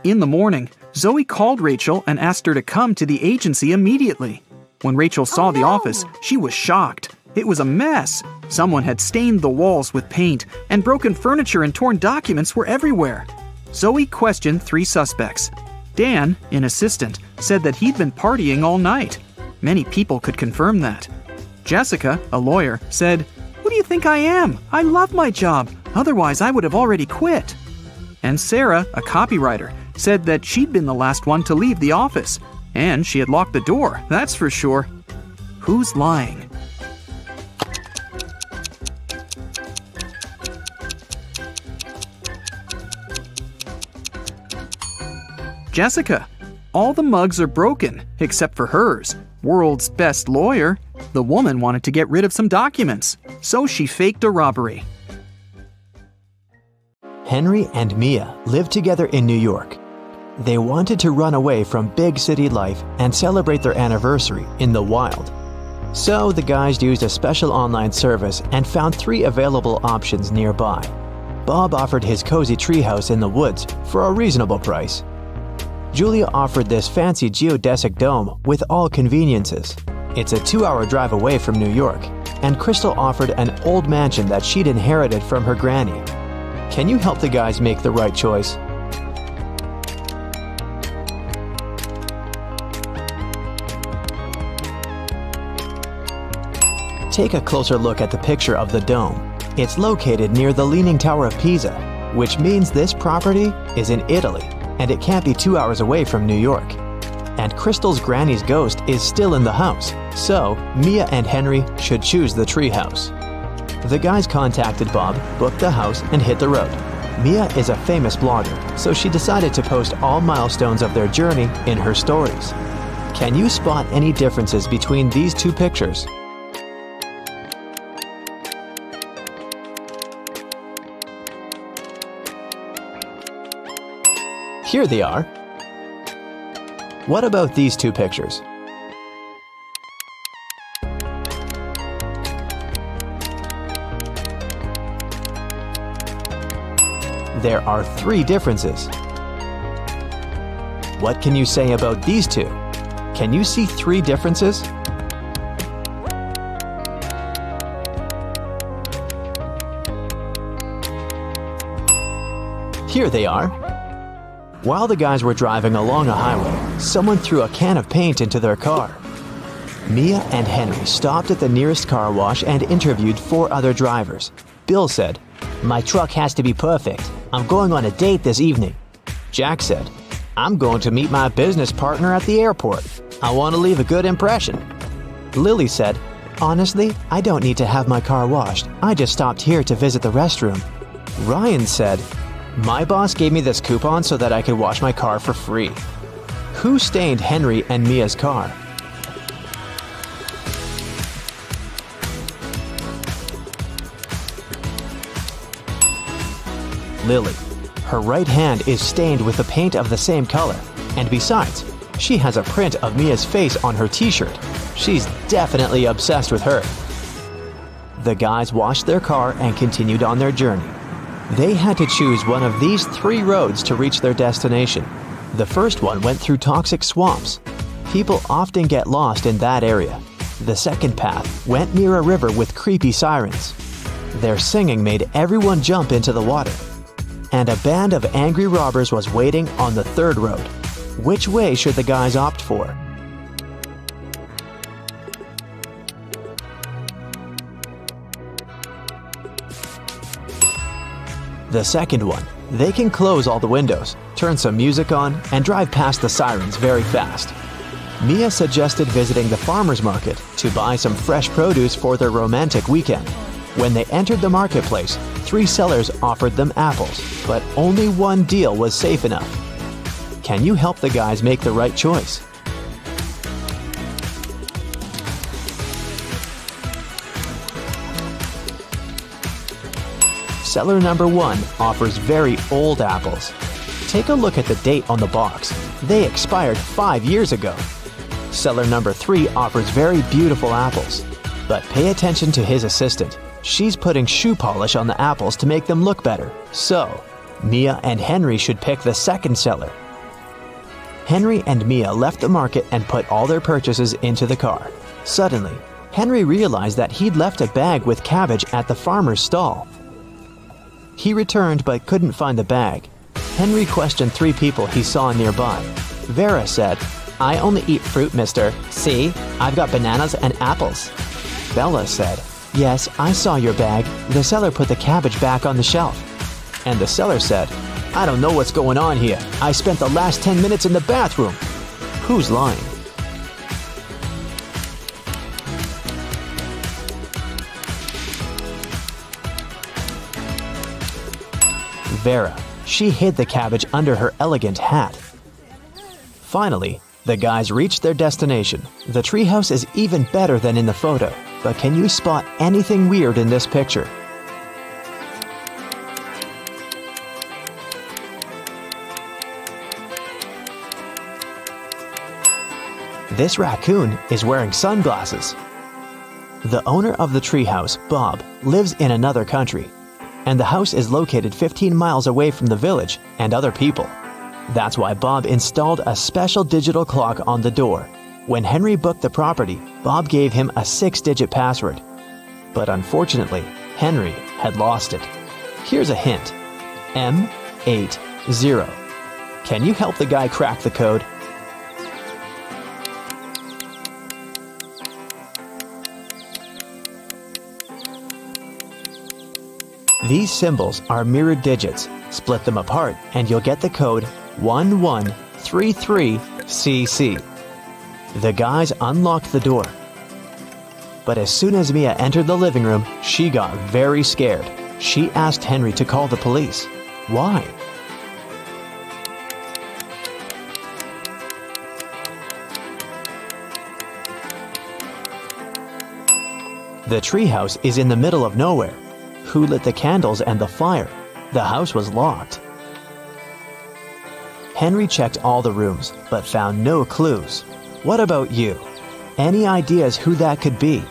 C: In the morning, Zoe called Rachel and asked her to come to the agency immediately. When Rachel saw the office, she was shocked. It was a mess. Someone had stained the walls with paint, and broken furniture and torn documents were everywhere. Zoe questioned 3 suspects. Dan, an assistant, said that he'd been partying all night. Many people could confirm that. Jessica, a lawyer, said, "Who do you think I am? I love my job. Otherwise, I would have already quit." And Sarah, a copywriter, said that she'd been the last one to leave the office. And she had locked the door, that's for sure. Who's lying? Jessica. All the mugs are broken, except for hers. World's best lawyer. The woman wanted to get rid of some documents, so she faked a robbery.
B: Henry and Mia lived together in New York. They wanted to run away from big city life and celebrate their anniversary in the wild. So the guys used a special online service and found 3 available options nearby. Bob offered his cozy treehouse in the woods for a reasonable price. Julia offered this fancy geodesic dome with all conveniences. It's a 2-hour drive away from New York, and Crystal offered an old mansion that she'd inherited from her granny. Can you help the guys make the right choice? Take a closer look at the picture of the dome. It's located near the Leaning Tower of Pisa, which means this property is in Italy, and it can't be 2 hours away from New York. And Crystal's granny's ghost is still in the house, so Mia and Henry should choose the treehouse. The guys contacted Bob, booked the house, and hit the road. Mia is a famous blogger, so she decided to post all milestones of their journey in her stories. Can you spot any differences between these 2 pictures? Here they are. What about these 2 pictures? There are 3 differences. What can you say about these 2? Can you see 3 differences? Here they are. While the guys were driving along a highway, someone threw a can of paint into their car. Mia and Henry stopped at the nearest car wash and interviewed 4 other drivers. Bill said, "My truck has to be perfect. I'm going on a date this evening." Jack said, "I'm going to meet my business partner at the airport. I want to leave a good impression." Lily said, "Honestly, I don't need to have my car washed. I just stopped here to visit the restroom." Ryan said, "My boss gave me this coupon so that I could wash my car for free." Who stained Henry and Mia's car? Lily. Her right hand is stained with the paint of the same color, and besides, she has a print of Mia's face on her t-shirt. She's definitely obsessed with her. The guys washed their car and continued on their journey. They had to choose one of these 3 roads to reach their destination. The first one went through toxic swamps. People often get lost in that area. The second path went near a river with creepy sirens. Their singing made everyone jump into the water. And a band of angry robbers was waiting on the 3rd road. Which way should the guys opt for? The second one. They can close all the windows, turn some music on, and drive past the sirens very fast. Mia suggested visiting the farmer's market to buy some fresh produce for their romantic weekend. When they entered the marketplace, 3 sellers offered them apples, but only one deal was safe enough. Can you help the guys make the right choice? Seller number 1 offers very old apples. Take a look at the date on the box. They expired 5 years ago. Seller number 3 offers very beautiful apples. But pay attention to his assistant. She's putting shoe polish on the apples to make them look better. So, Mia and Henry should pick the second seller. Henry and Mia left the market and put all their purchases into the car. Suddenly, Henry realized that he'd left a bag with cabbage at the farmer's stall. He returned but couldn't find the bag. Henry questioned 3 people he saw nearby. Vera said, "I only eat fruit, mister. See, I've got bananas and apples." Bella said, "Yes, I saw your bag. The seller put the cabbage back on the shelf." And the seller said, "I don't know what's going on here. I spent the last 10 minutes in the bathroom." Who's lying? Vera. She hid the cabbage under her elegant hat. Finally, the guys reached their destination. The treehouse is even better than in the photo, but can you spot anything weird in this picture? This raccoon is wearing sunglasses. The owner of the treehouse, Bob, lives in another country, and the house is located 15 miles away from the village and other people. That's why Bob installed a special digital clock on the door. When Henry booked the property, Bob gave him a 6-digit password. But unfortunately, Henry had lost it. Here's a hint. M80. Can you help the guy crack the code? These symbols are mirrored digits. Split them apart and you'll get the code 1133CC. The guys unlocked the door. But as soon as Mia entered the living room, she got very scared. She asked Henry to call the police. Why? The treehouse is in the middle of nowhere. Who lit the candles and the fire? The house was locked. Henry checked all the rooms, but found no clues. What about you? Any ideas who that could be?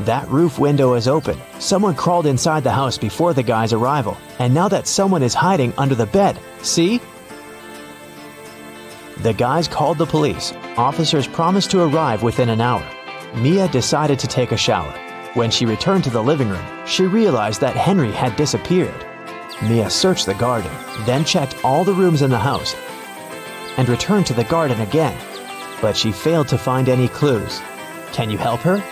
B: That roof window is open. Someone crawled inside the house before the guy's arrival, and now that someone is hiding under the bed. See? The guys called the police. Officers promised to arrive within an hour. Mia decided to take a shower. When she returned to the living room, she realized that Henry had disappeared. Mia searched the garden, then checked all the rooms in the house, and returned to the garden again. But she failed to find any clues. Can you help her?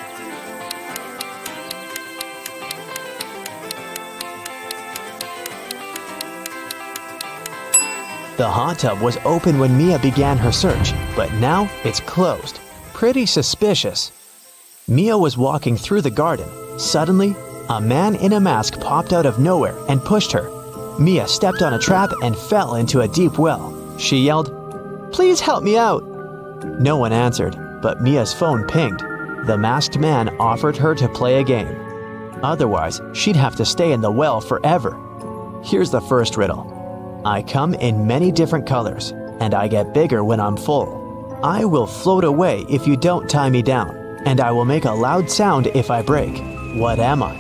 B: The hot tub was open when Mia began her search, but now it's closed. Pretty suspicious. Mia was walking through the garden. Suddenly, a man in a mask popped out of nowhere and pushed her. Mia stepped on a trap and fell into a deep well. She yelled, "Please help me out!" No one answered, but Mia's phone pinged. The masked man offered her to play a game. Otherwise, she'd have to stay in the well forever. Here's the first riddle. I come in many different colors, and I get bigger when I'm full. I will float away if you don't tie me down, and I will make a loud sound if I break. What am I?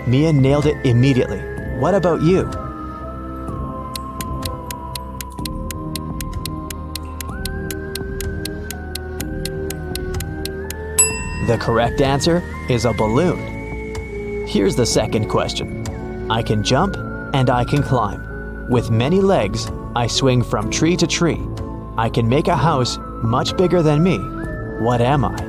B: Mia nailed it immediately. What about you? The correct answer is a balloon. Here's the second question. I can jump and I can climb. With many legs, I swing from tree to tree. I can make a house much bigger than me. What am I?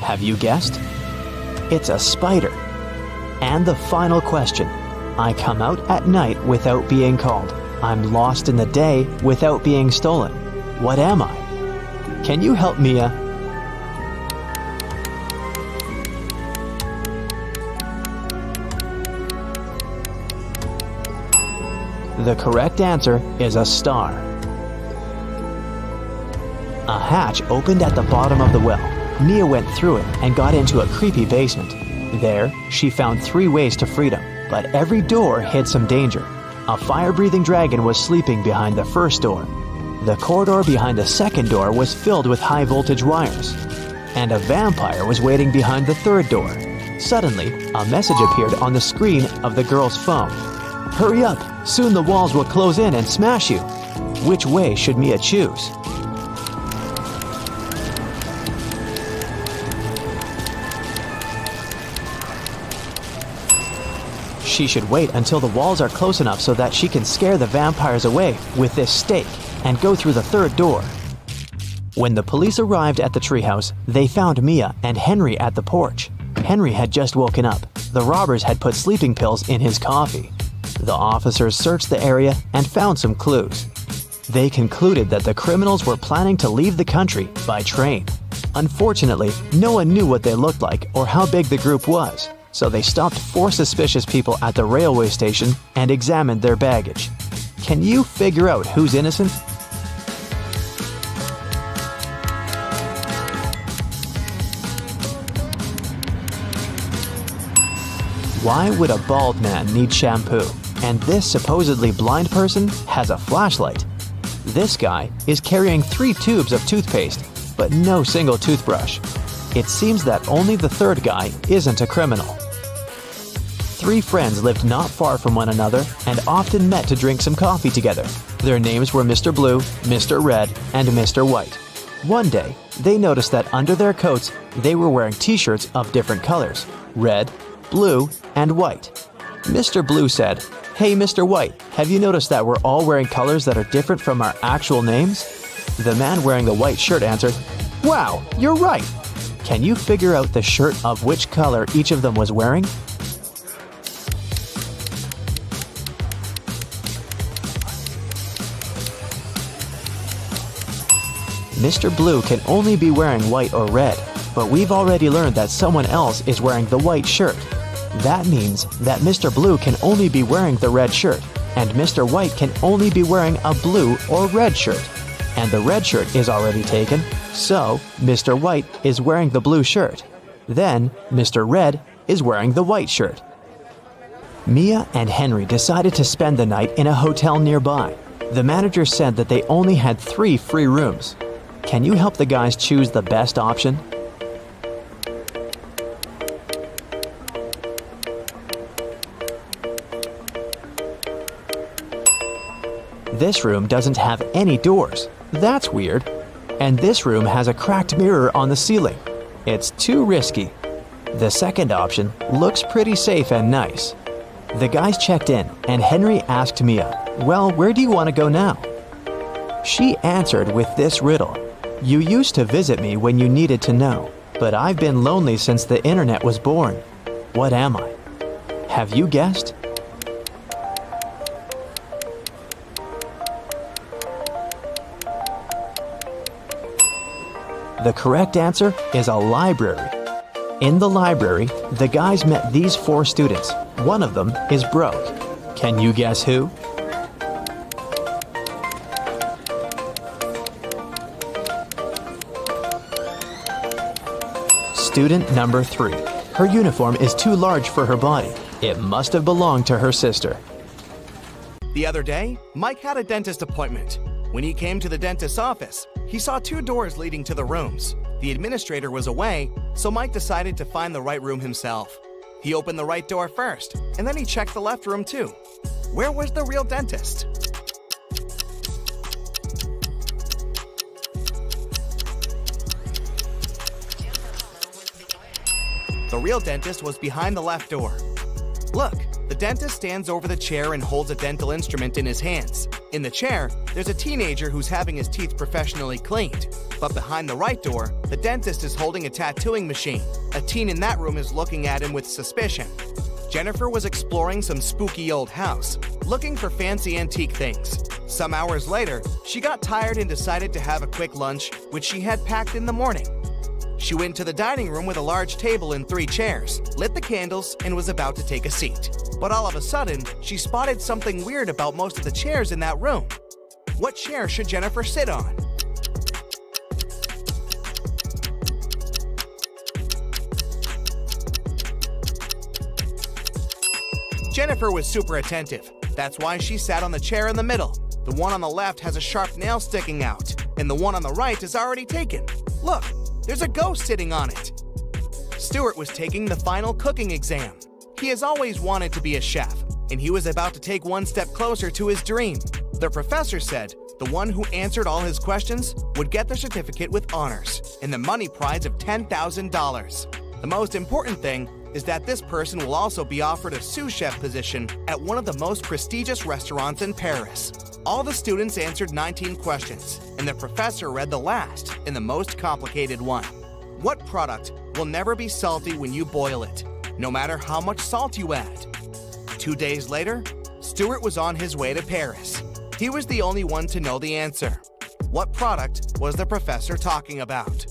B: Have you guessed? It's a spider. And the final question. I come out at night without being called. I'm lost in the day without being stolen. What am I? Can you help Mia? The correct answer is a star. A hatch opened at the bottom of the well. Mia went through it and got into a creepy basement. There, she found 3 ways to freedom, but every door hid some danger. A fire-breathing dragon was sleeping behind the first door. The corridor behind the second door was filled with high-voltage wires. And a vampire was waiting behind the third door. Suddenly, a message appeared on the screen of the girl's phone. Hurry up, soon the walls will close in and smash you. Which way should Mia choose? She should wait until the walls are close enough so that she can scare the vampires away with this stake and go through the third door. When the police arrived at the treehouse, they found Mia and Henry at the porch. Henry had just woken up. The robbers had put sleeping pills in his coffee. The officers searched the area and found some clues. They concluded that the criminals were planning to leave the country by train. Unfortunately, no one knew what they looked like or how big the group was, so they stopped 4 suspicious people at the railway station and examined their baggage. Can you figure out who's innocent? Why would a bald man need shampoo? And this supposedly blind person has a flashlight. This guy is carrying 3 tubes of toothpaste, but no single toothbrush. It seems that only the third guy isn't a criminal. 3 friends lived not far from one another and often met to drink some coffee together. Their names were Mr. Blue, Mr. Red, and Mr. White. One day, they noticed that under their coats, they were wearing t-shirts of different colors: red, blue, and white. Mr. Blue said, "Hey, Mr. White, have you noticed that we're all wearing colors that are different from our actual names?" The man wearing the white shirt answered, "Wow, you're right. Can you figure out the shirt of which color each of them was wearing?" Mr. Blue can only be wearing white or red, but we've already learned that someone else is wearing the white shirt. That means that Mr. Blue can only be wearing the red shirt, and Mr. White can only be wearing a blue or red shirt. And the red shirt is already taken, so Mr. White is wearing the blue shirt. Then Mr. Red is wearing the white shirt. Mia and Henry decided to spend the night in a hotel nearby. The manager said that they only had 3 free rooms. Can you help the guys choose the best option? This room doesn't have any doors. That's weird. And this room has a cracked mirror on the ceiling. It's too risky. The second option looks pretty safe and nice. The guys checked in, and Henry asked Mia, "Well, where do you want to go now?" She answered with this riddle: "You used to visit me when you needed to know, but I've been lonely since the internet was born. What am I?" Have you guessed? The correct answer is a library. In the library, the guys met these 4 students. One of them is broke. Can you guess who? Student number 3. Her uniform is too large for her body. It must have belonged to her sister.
D: The other day, Mike had a dentist appointment. When he came to the dentist's office, he saw 2 doors leading to the rooms. The administrator was away, so Mike decided to find the right room himself. He opened the right door first, and then he checked the left room too. Where was the real dentist? The real dentist was behind the left door. Look, the dentist stands over the chair and holds a dental instrument in his hands. In the chair, there's a teenager who's having his teeth professionally cleaned. But behind the right door, the dentist is holding a tattooing machine. A teen in that room is looking at him with suspicion. Jennifer was exploring some spooky old house, looking for fancy antique things. Some hours later, she got tired and decided to have a quick lunch, which she had packed in the morning. She went to the dining room with a large table and 3 chairs, lit the candles, and was about to take a seat. But all of a sudden, she spotted something weird about most of the chairs in that room. What chair should Jennifer sit on? Jennifer was super attentive. That's why she sat on the chair in the middle. The one on the left has a sharp nail sticking out, and the one on the right is already taken. Look! There's a ghost sitting on it. Stuart was taking the final cooking exam. He has always wanted to be a chef. and he was about to take one step closer to his dream. The professor said the one who answered all his questions would get the certificate with honors and the money prize of $10,000. The most important thing is that this person will also be offered a sous chef position at one of the most prestigious restaurants in Paris. All the students answered 19 questions, and the professor read the last and the most complicated one. What product will never be salty when you boil it, no matter how much salt you add? 2 days later, Stuart was on his way to Paris. He was the only one to know the answer. What product was the professor talking about?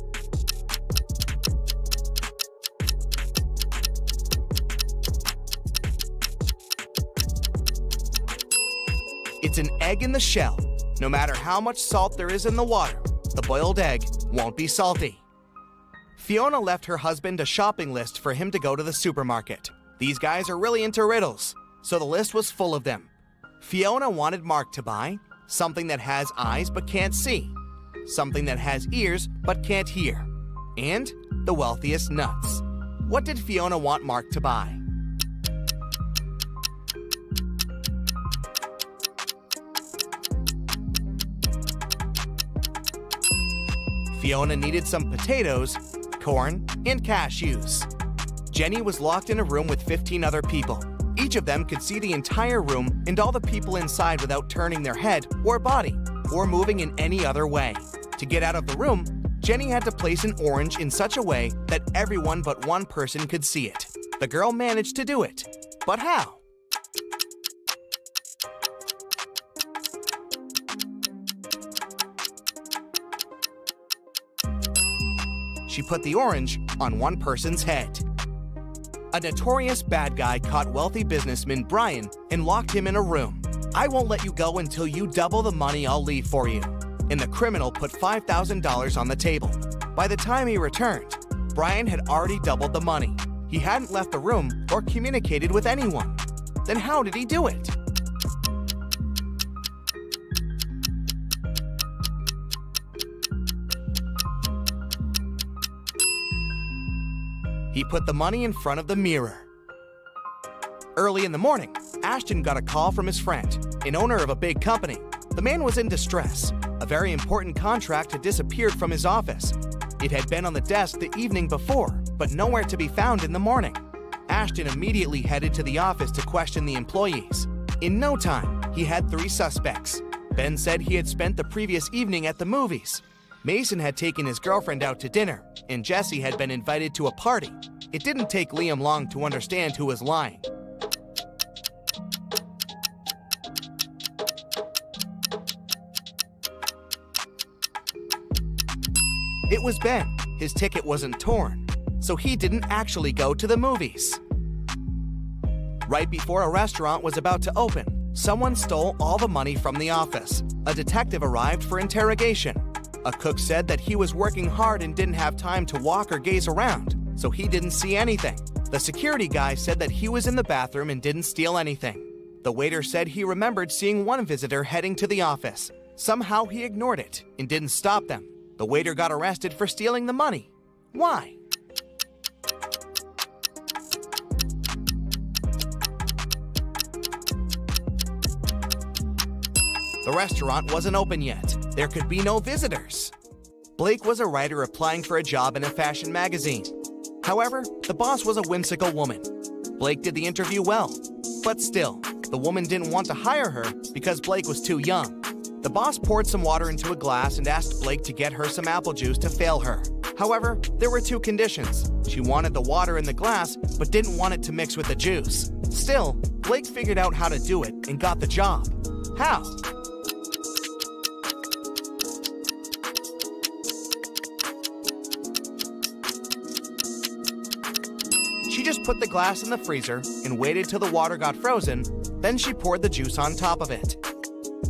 D: It's an egg in the shell. No matter how much salt there is in the water, the boiled egg won't be salty. Fiona left her husband a shopping list for him to go to the supermarket. These guys are really into riddles, so the list was full of them. Fiona wanted Mark to buy something that has eyes but can't see, something that has ears but can't hear, and the wealthiest nuts. What did Fiona want Mark to buy? Fiona needed some potatoes, corn, and cashews. Jenny was locked in a room with 15 other people. Each of them could see the entire room and all the people inside without turning their head or body or moving in any other way. To get out of the room, Jenny had to place an orange in such a way that everyone but one person could see it. The girl managed to do it. But how? She put the orange on one person's head. A notorious bad guy caught wealthy businessman Brian and locked him in a room. "I won't let you go until you double the money I'll leave for you." And the criminal put $5,000 on the table. By the time he returned, Brian had already doubled the money. He hadn't left the room or communicated with anyone. Then how did he do it? He put the money in front of the mirror. Early in the morning, Ashton got a call from his friend, an owner of a big company. The man was in distress. A very important contract had disappeared from his office. It had been on the desk the evening before, but nowhere to be found in the morning. Ashton immediately headed to the office to question the employees. In no time, he had 3 suspects. Ben said he had spent the previous evening at the movies. Mason had taken his girlfriend out to dinner, and Jesse had been invited to a party. It didn't take Liam long to understand who was lying. It was Ben. His ticket wasn't torn, so he didn't actually go to the movies. Right before a restaurant was about to open, someone stole all the money from the office. A detective arrived for interrogation. A cook said that he was working hard and didn't have time to walk or gaze around, so he didn't see anything. The security guy said that he was in the bathroom and didn't steal anything. The waiter said he remembered seeing one visitor heading to the office. Somehow he ignored it and didn't stop them. The waiter got arrested for stealing the money. Why? The restaurant wasn't open yet. There could be no visitors. Blake was a writer applying for a job in a fashion magazine. However, the boss was a whimsical woman. Blake did the interview well, but still, the woman didn't want to hire her because Blake was too young. The boss poured some water into a glass and asked Blake to get her some apple juice to fail her. However, there were 2 conditions. She wanted the water in the glass, but didn't want it to mix with the juice. Still, Blake figured out how to do it and got the job. How? She just put the glass in the freezer and waited till the water got frozen, then she poured the juice on top of it.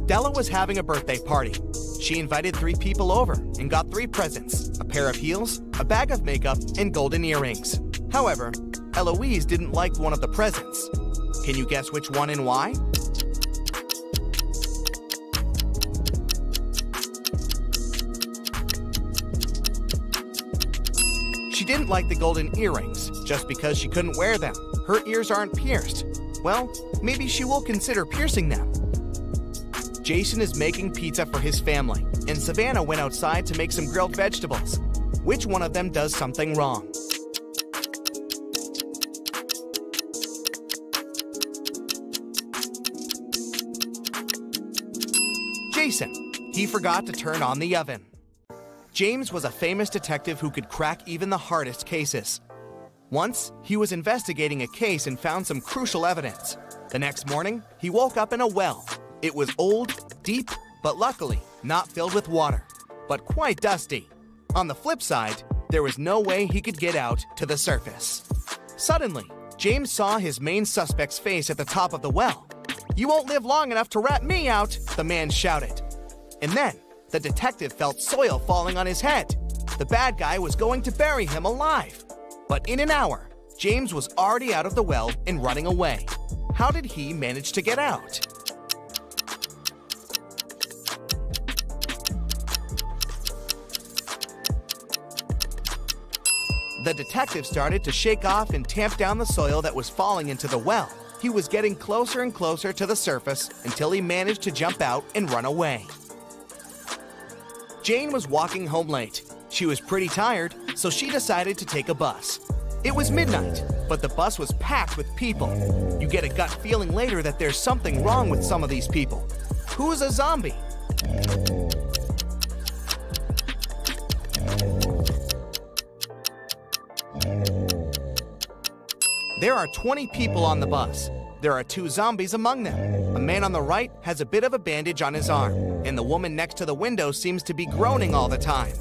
D: Della was having a birthday party. She invited 3 people over and got 3 presents, a pair of heels, a bag of makeup, and golden earrings. However, Eloise didn't like one of the presents. Can you guess which one and why? She didn't like the golden earrings just because she couldn't wear them. Her ears aren't pierced. well, maybe she will consider piercing them. Jason is making pizza for his family, and Savannah went outside to make some grilled vegetables. Which one of them does something wrong? Jason. He forgot to turn on the oven. James was a famous detective who could crack even the hardest cases. Once, he was investigating a case and found some crucial evidence. The next morning, he woke up in a well. It was old, deep, but luckily not filled with water, but quite dusty. On the flip side, there was no way he could get out to the surface. Suddenly, James saw his main suspect's face at the top of the well. "You won't live long enough to rat me out," the man shouted. And then, the detective felt soil falling on his head. The bad guy was going to bury him alive. But in an hour, James was already out of the well and running away. How did he manage to get out? The detective started to shake off and tamp down the soil that was falling into the well. He was getting closer and closer to the surface until he managed to jump out and run away. Jane was walking home late. She was pretty tired, so she decided to take a bus. It was midnight, but the bus was packed with people. You get a gut feeling later that there's something wrong with some of these people. Who's a zombie? There are 20 people on the bus. There are 2 zombies among them. A man on the right has a bit of a bandage on his arm, and the woman next to the window seems to be groaning all the time.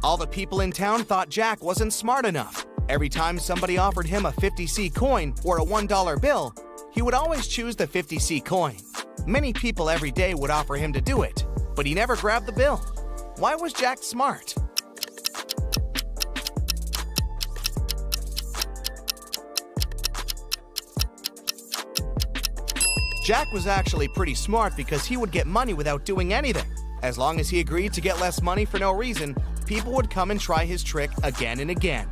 D: All the people in town thought Jack wasn't smart enough. Every time somebody offered him a 50C coin or a $1 bill, he would always choose the 50C coin. Many people every day would offer him to do it, but he never grabbed the bill. Why was Jack smart? Jack was actually pretty smart because he would get money without doing anything. As long as he agreed to get less money for no reason, people would come and try his trick again and again.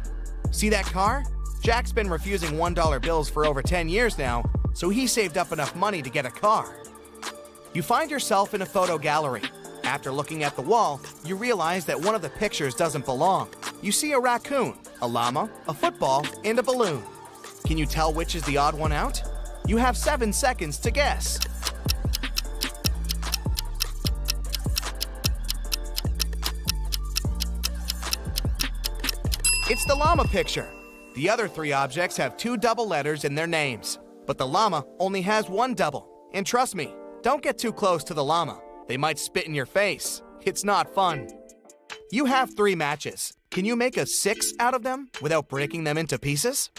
D: See that car? Jack's been refusing $1 bills for over 10 years now, so he saved up enough money to get a car. You find yourself in a photo gallery. After looking at the wall, you realize that one of the pictures doesn't belong. You see a raccoon, a llama, a football, and a balloon. Can you tell which is the odd one out? You have 7 seconds to guess. It's the llama picture. The other 3 objects have 2 double letters in their names, but the llama only has 1 double. And trust me, don't get too close to the llama. They might spit in your face. It's not fun. You have 3 matches. Can you make a 6 out of them without breaking them into pieces?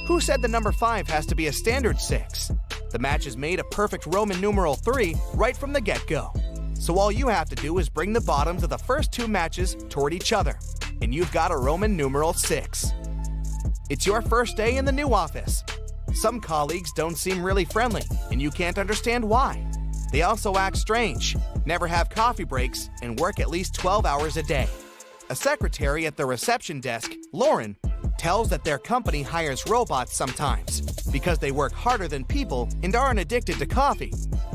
D: Who said the number 5 has to be a standard 6? The matches made a perfect Roman numeral 3 right from the get-go. So all you have to do is bring the bottoms of the first 2 matches toward each other, and you've got a Roman numeral 6. It's your first day in the new office. Some colleagues don't seem really friendly, and you can't understand why. They also act strange, never have coffee breaks, and work at least 12 hours a day. A secretary at the reception desk, Lauren, tells that their company hires robots sometimes because they work harder than people and aren't addicted to coffee.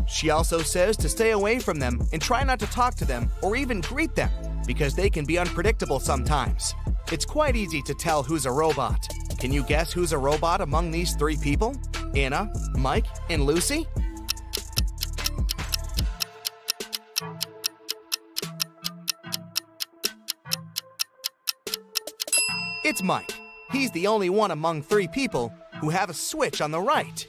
D: She also says to stay away from them and try not to talk to them or even greet them because they can be unpredictable sometimes. It's quite easy to tell who's a robot. Can you guess who's a robot among these 3 people? Anna, Mike, and Lucy? It's Mike. He's the only one among 3 people who have a switch on the right.